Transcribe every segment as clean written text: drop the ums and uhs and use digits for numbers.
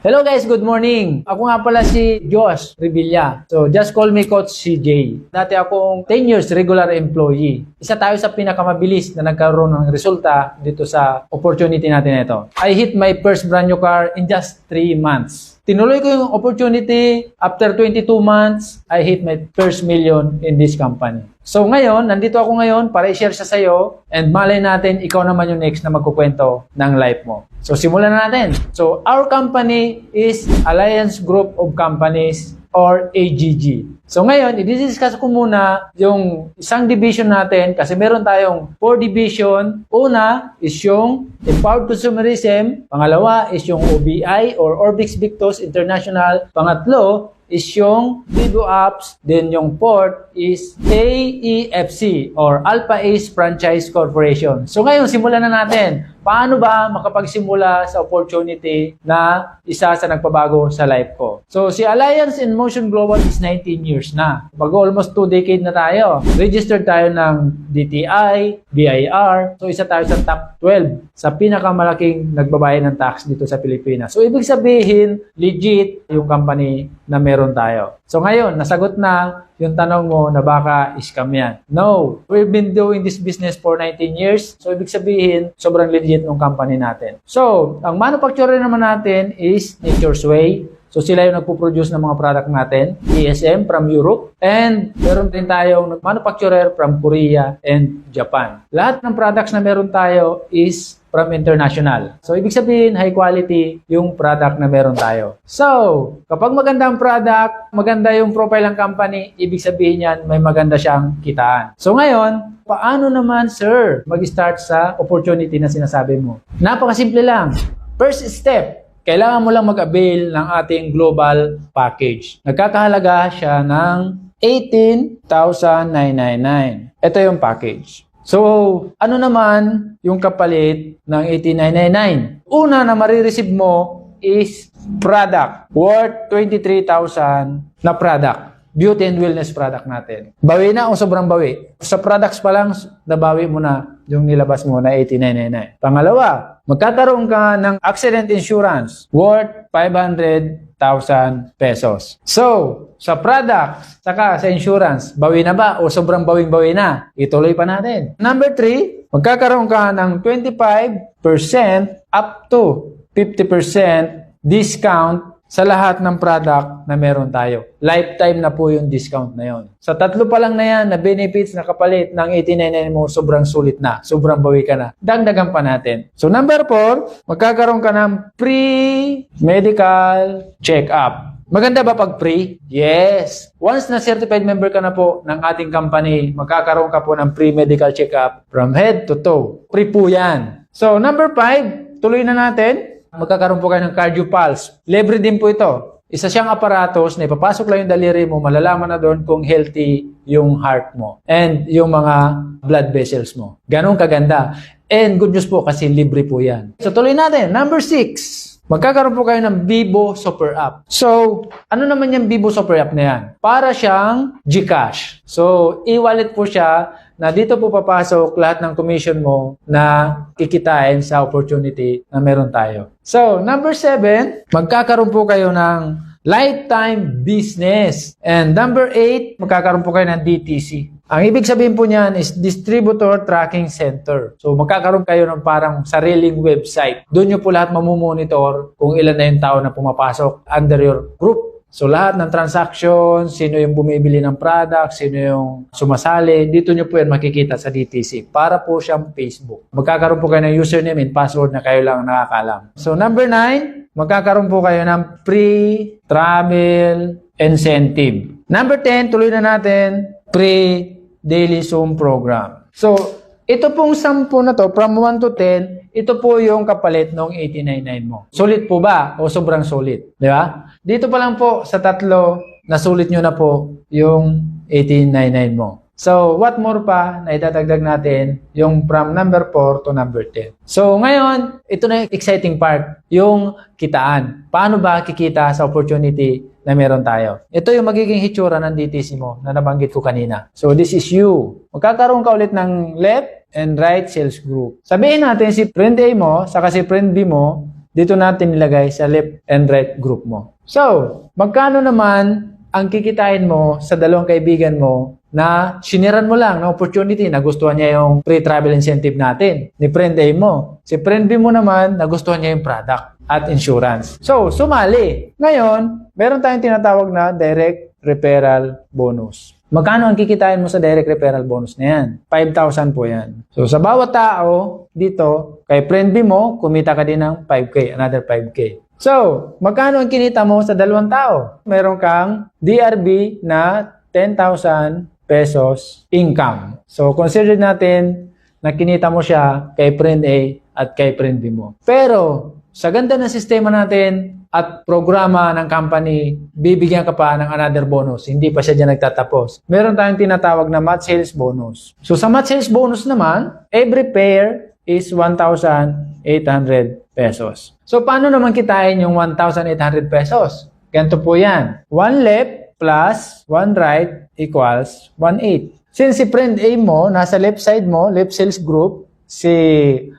Hello guys, good morning. Ako nga pala si Josh Revilla. So just call me Coach CJ. Dati akong 10 years regular employee. Isa tayo sa pinakamabilis na nagkaroon ng resulta dito sa opportunity natin ito. I hit my first brand new car in just 3 months. Tinuloy ko yung opportunity. After 22 months, I hit my first million in this company. So ngayon, nandito ako ngayon para i-share siya sa'yo and malay natin, ikaw naman yung next na magkukwento ng life mo. So simulan na natin. So our company is Alliance Group of Companies or AGG. So ngayon, i-discuss ko muna yung isang division natin kasi meron tayong 4 division. Una is yung Empowered Consumerism. Pangalawa is yung OBI or Orbix Victus International. Pangatlo is yung Vigo Apps. Then yung fourth is AEFC or Alpha Ace Franchise Corporation. So ngayon, simulan na natin. Paano ba makapagsimula sa opportunity na isa sa nagpabago sa life ko? So, si Alliance in Motion Global is 19 years na. Almost 2 decades na tayo. Registered tayo ng DTI, BIR. So, isa tayo sa top 12 sa pinakamalaking nagbabayad ng tax dito sa Pilipinas. So, ibig sabihin, legit yung company na meron tayo. So, ngayon, nasagot na yung tanong mo na baka scam yan. No, we've been doing this business for 19 years. So, ibig sabihin, sobrang legit ng company natin. So, ang manufacturer naman natin is Nature's Way. So, sila yung nagpo-produce ng mga product natin. ESM from Europe. And meron din tayong manufacturer from Korea and Japan. Lahat ng products na meron tayo is from international. So, ibig sabihin, high quality yung product na meron tayo. So, kapag maganda ang product, maganda yung profile ng company, ibig sabihin yan, may maganda siyang kitaan. So, ngayon, paano naman, sir, mag-start sa opportunity na sinasabi mo? Napakasimple lang. First step, kailangan mo lang mag-avail ng ating global package. Nagkakahalaga siya ng 18,999. Ito yung package. So, ano naman yung kapalit ng 18,999? Una na marireceive mo is product worth 23,000 na product. Beauty and wellness product natin. Bawi na o sobrang bawi? Sa products pa lang, nabawi mo na yung nilabas mo na 18,999. Pangalawa, magkakaroon ka ng accident insurance worth 500,000 pesos. So, sa product, saka sa insurance, bawi na ba o sobrang bawing-bawi na? Ituloy pa natin. Number 3, magkakaroon ka ng 25% up to 50% discount sa lahat ng product na meron tayo. Lifetime na po yung discount na yon. Sa tatlo pa lang na yan na benefits na kapalit ng 1899 mo, sobrang sulit na. Sobrang bawi ka na. Dagdagan pa natin. So number 4, magkakaroon ka ng free medical check-up. Maganda ba pag free? Yes. Once na certified member ka na po ng ating company, magkakaroon ka po ng free medical check-up from head to toe. Free po yan. So number 5, tuloy na natin. Magkakaroon po kayo ng Cardio Pulse. Libre din po ito. Isa siyang aparatos na ipapasok lang yung daliri mo, malalaman na doon kung healthy yung heart mo and yung mga blood vessels mo. Ganon kaganda. And good news po kasi libre po yan. So tuloy natin. Number 6. Magkakaroon po kayo ng Vivo Super App. So, ano naman yung Vivo Super App na yan? Para siyang GCash. So, e-wallet po siya na dito po papasok lahat ng commission mo na kikitain sa opportunity na meron tayo. So, number 7, magkakaroon po kayo ng lifetime business. And number 8, magkakaroon po kayo ng DTC. Ang ibig sabihin po niyan is Distributor Tracking Center. So, magkakaroon kayo ng parang sariling website. Doon nyo po lahat mamumonitor kung ilan na yung tao na pumapasok under your group. So, lahat ng transactions, sino yung bumibili ng product, sino yung sumasali, dito nyo po yan makikita sa DTC. Para po siyang Facebook. Magkakaroon po kayo ng username and password na kayo lang nakakalam. So, number 9, magkakaroon po kayo ng free travel incentive. Number 10, tuloy na natin, free daily Zoom program. So, ito pong 10 na to, from 1 to 10, ito po yung kapalit ng 1899 mo. Sulit po ba? O sobrang sulit? Di ba? Dito pa lang po sa tatlo, nasulit nyo na po yung 1899 mo. So, what more pa na idadagdag natin yung from number 4 to number 10. So, ngayon, ito na yung exciting part, yung kitaan. Paano ba kikita sa opportunity na meron tayo? Ito yung magiging hitsura ng DTC mo na nabanggit ko kanina. So, this is you. Magkakaroon ka ulit ng left and right sales group. Sabihin natin si friend A mo, saka si friend B mo, dito natin nilagay sa left and right group mo. So, magkano naman ang kikitain mo sa dalawang kaibigan mo na siniran mo lang na opportunity, nagustuhan niya yung free travel incentive natin ni friend A mo. Si friend B mo naman, nagustuhan niya yung product at insurance. So, sumali. Ngayon, meron tayong tinatawag na direct referral bonus. Magkano ang kikitain mo sa direct referral bonus na yan? 5,000 po yan. So, sa bawat tao dito, kay friend B mo, kumita ka din ng 5K, another 5K. So, magkano ang kinita mo sa dalawang tao? Meron kang DRB na 10,000 pesos income. So, consider natin na kinita mo siya kay friend A at kay friend B mo. Pero, sa ganda ng sistema natin at programa ng company, bibigyan ka pa ng another bonus. Hindi pa siya dyan nagtatapos. Meron tayong tinatawag na match sales bonus. So, sa match sales bonus naman, every pair is 1,800 pesos. So, paano naman kitain yung 1,800 pesos? Ganito po yan. 1 left plus 1 right equals 1/8. Since si friend A mo, nasa left side mo, left sales group, si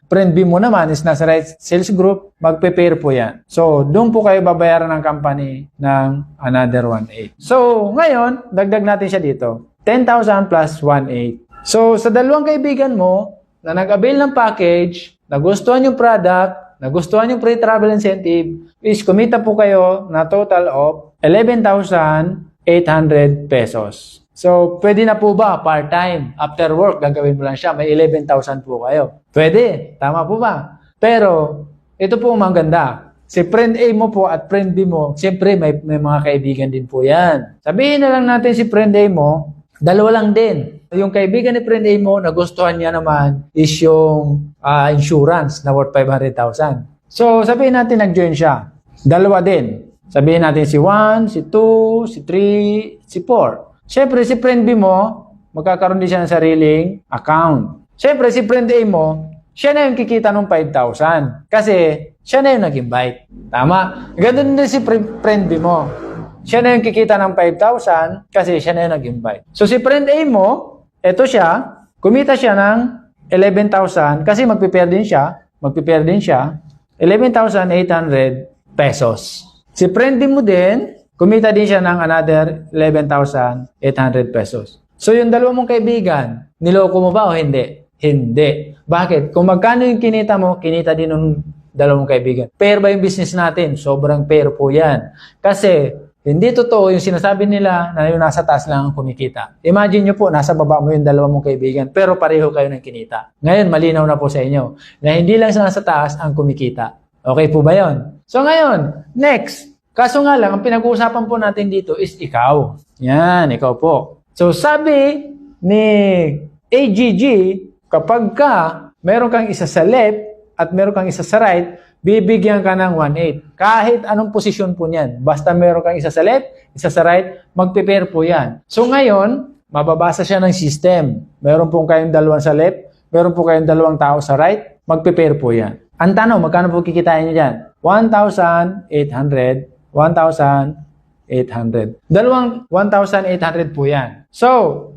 friend B mo naman is nasa right sales group, magpe-pair po yan. So, doon po kayo babayaran ng company ng another 1/8. So, ngayon, dagdag natin siya dito. 10,000 plus 1/8. So, sa dalawang kaibigan mo na nag-avail ng package, nagustuhan yung product, nagustuhan yung free travel incentive, is kumita po kayo na total of 11,800 pesos. So, pwede na po ba part-time? After work, gagawin mo lang siya. May 11,000 po kayo. Pwede. Tama po ba? Pero, ito po ang maganda. Si friend A mo po at friend B mo, siyempre may mga kaibigan din po yan. Sabihin na lang natin si friend A mo, dalawa lang din. Yung kaibigan ni friend A mo, nagustuhan niya naman is yung insurance na worth 500,000. So, sabihin natin nag-join siya. Dalawa din. Sabihin natin si 1, si 2, si 3, si 4. Siyempre, si friend B mo, magkakaroon din siya ng sariling account. Siyempre, si friend A mo, siya na yung kikita ng 5,000. Kasi, siya na yung nag-invite. Tama? Ganun din si friend B mo. Siya na yung kikita ng 5,000 kasi siya na yung nag-invite. So, si friend A mo, eto siya, kumita siya ng 11,000 kasi magpipair din siya, 11,800 pesos. Si friend B mo din, kumita din siya ng another 11,800 pesos. So, yung dalawa mong kaibigan, niloko mo ba o hindi? Hindi. Bakit? Kung magkano yung kinita mo, kinita din ng dalawang kaibigan. Pair ba yung business natin? Sobrang pair po yan. Kasi, hindi totoo yung sinasabi nila na yung nasa taas lang ang kumikita. Imagine nyo po, nasa baba mo yung dalawa mong kaibigan, pero pareho kayo ng kinita. Ngayon, malinaw na po sa inyo na hindi lang sa nasa taas ang kumikita. Okay po ba yon? So, ngayon, next. Kaso nga lang, ang pinag-uusapan po natin dito is ikaw. Yan, ikaw po. So, sabi ni AGG, kapag meron kang isa sa left at meron kang isa sa right, bibigyan ka ng 1/8. Kahit anong posisyon po niyan. Basta meron kang isa sa left, isa sa right, magpe-pair po yan. So, ngayon, mababasa siya ng system. Meron po kayong dalawang sa left, meron po kayong dalawang tao sa right, magpe-pair po yan. Ang tanong, magkano po kikitain niyo dyan? 1,800. 1,800. Dalawang 1,800 po yan. So,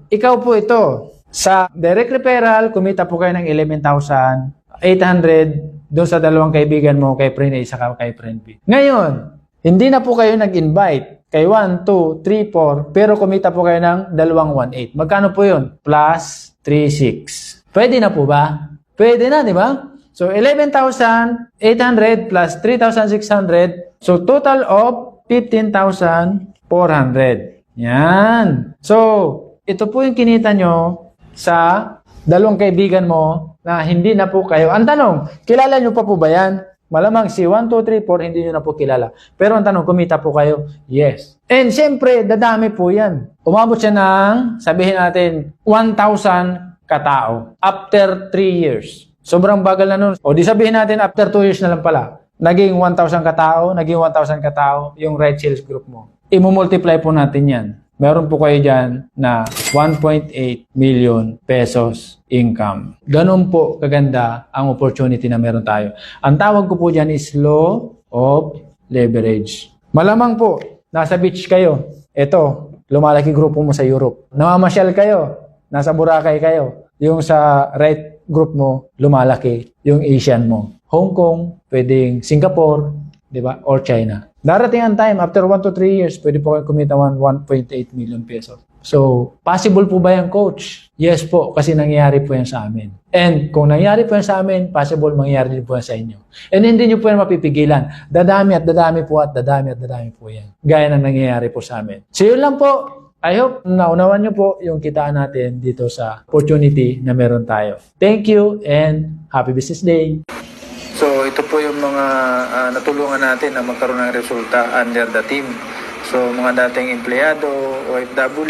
ikaw po ito. Sa direct referral, kumita po kayo ng 11,800 doon sa dalawang kaibigan mo, kay friend A saka kay friend B. Ngayon, hindi na po kayo nag-invite kay 1, 2, 3, 4, pero kumita po kayo ng dalawang 1,800. Magkano po yun? Plus 3,600. Pwede na po ba? Pwede na, di ba? So, 11,800 plus 3,600. So, total of 15,400. Yan. So, ito po yung kinita nyo sa dalawang kaibigan mo na hindi na po kayo. Ang tanong, kilala nyo pa po ba yan? Malamang si 1, 2, 3, 4, hindi nyo na po kilala. Pero ang tanong, kumita po kayo? Yes. And siyempre, dadami po yan. Umabot siya ng, sabihin natin, 1,000 katao after 3 years. Sobrang bagal na nun. O di sabihin natin after 2 years na lang pala. Naging 1,000 katao, yung right sales group mo. I-multiply po natin yan. Meron po kayo dyan na 1.8 million pesos income. Ganun po kaganda ang opportunity na meron tayo. Ang tawag ko po dyan is law of leverage. Malamang po, nasa beach kayo. Ito, lumalaki grupo mo sa Europe. Namamasyal kayo. Nasa Boracay kayo. Yung sa right group mo, lumalaki yung Asian mo. Hong Kong, pwedeng Singapore, di ba? Or China. Darating ang time, after 1 to 3 years, pwede po kayo kumita 1.8 million pesos. So, possible po ba yan, coach? Yes po, kasi nangyayari po yan sa amin. And kung nangyayari po yan sa amin, possible mangyayari din po yan sa inyo. And hindi nyo po yan mapipigilan. Dadami at dadami po at dadami at dadami po yan. Gaya ng nangyayari po sa amin. So, yun lang po. I hope naunawan nyo po yung kitaan natin dito sa opportunity na meron tayo. Thank you and happy business day! So, ito po yung mga natulungan natin na magkaroon ng resulta under the team. So, mga dating empleyado, OFW,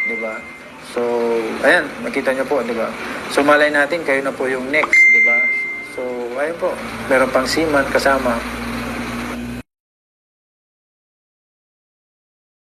di ba? So, ayan, makita nyo po, di ba? So, malay natin, kayo na po yung next, di ba? So, ayun po, meron pang seaman kasama.